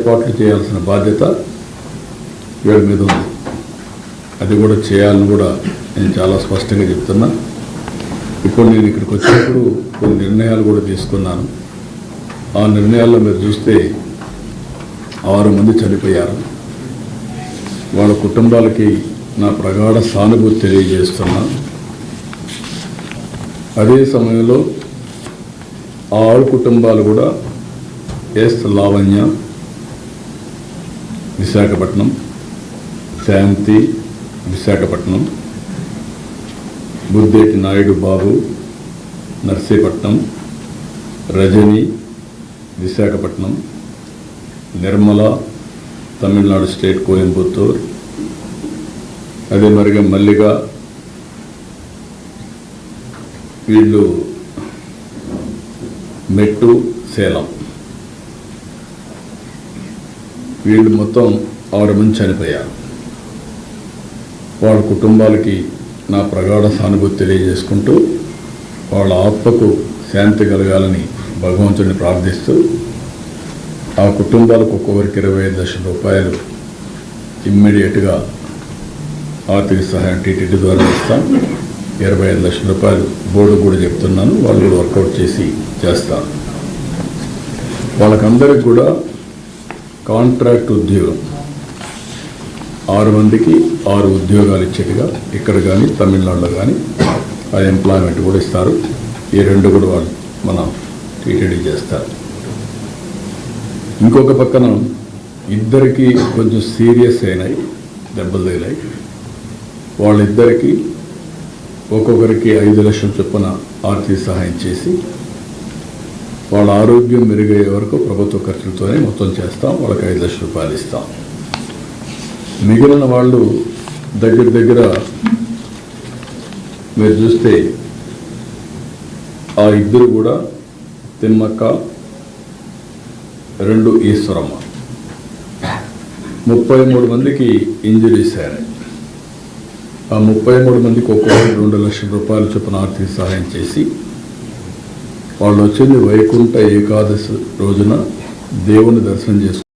ఏర్పాట్లు చేయాల్సిన బాధ్యత వీళ్ళ మీద ఉంది. అది కూడా చేయాలని కూడా నేను చాలా స్పష్టంగా చెప్తున్నా. ఇప్పుడు నేను ఇక్కడికి వచ్చినప్పుడు కొన్ని నిర్ణయాలు కూడా తీసుకున్నాను. ఆ నిర్ణయాల్లో మీరు చూస్తే 6 మంది చనిపోయారు. వాళ్ళ కుటుంబాలకి నా ప్రగాఢ సానుభూతి తెలియజేస్తున్నా. అదే సమయంలో ఆ 6 కుటుంబాలు కూడా ఎస్ లావణ్య విశాఖపట్నం, శాంతి విశాఖపట్నం, బుద్ధేటి నాయుడు బాబు నర్సీపట్నం, రజని విశాఖపట్నం, నిర్మల తమిళనాడు స్టేట్ కోయంబత్తూర్, అదే మరిగా మల్లిగా వీళ్ళు మెట్టు సేలం, వీళ్ళు మొత్తం 6 మంది చనిపోయారు. వాళ్ళ కుటుంబాలకి నా ప్రగాఢ సానుభూతి తెలియజేసుకుంటూ వాళ్ళ ఆత్మకు శాంతి కలగాలని భగవంతుడిని ప్రార్థిస్తూ ఆ కుటుంబాలకు ఒక్కొక్కరికి 25 లక్షల రూపాయలు ఇమ్మీడియట్గా ఆర్థిక సహాయం టీటీడీ ద్వారా ఇస్తాం. 25 లక్షల రూపాయలు బోర్డు కూడా చెప్తున్నాను, వాళ్ళు కూడా వర్కౌట్ చేసి చేస్తారు. వాళ్ళకందరికి కూడా కాంట్రాక్ట్ ఉద్యోగం 6 మందికి 6 ఉద్యోగాలు ఇచ్చేట్టుగా ఇక్కడ కానీ తమిళనాడులో కానీ ఆ ఎంప్లాయ్మెంట్ కూడా ఇస్తారు. ఈ 2 కూడా వాళ్ళు మన టీటీడీ చేస్తారు. ఇంకొక పక్కన ఇద్దరికి కొంచెం సీరియస్ అయినాయి, దెబ్బలు తగిలాయి. వాళ్ళిద్దరికీ ఒక్కొక్కరికి 5 లక్షల చొప్పున ఆర్థిక సహాయం చేసి వాళ్ళ ఆరోగ్యం మెరుగయ్యే వరకు ప్రభుత్వ ఖర్చులతోనే మొత్తం చేస్తాం. వాళ్ళకి 5 లక్షల రూపాయలు ఇస్తాం. మిగిలిన వాళ్ళు దగ్గర మీరు చూస్తే ఆ 2 కూడా తిమ్మక్క, 2 ఈశ్వరమ్మ, 33 మందికి ఇంజరీస్ అయినాయి. ఆ 33 మందికి ఒక్కొక్కరు 2 లక్షల రూపాయల చొప్పున ఆర్థిక సహాయం చేసి వాళ్ళు వచ్చింది వైకుంఠ ఏకాదశి రోజున దేవుని దర్శనం చేసుకుని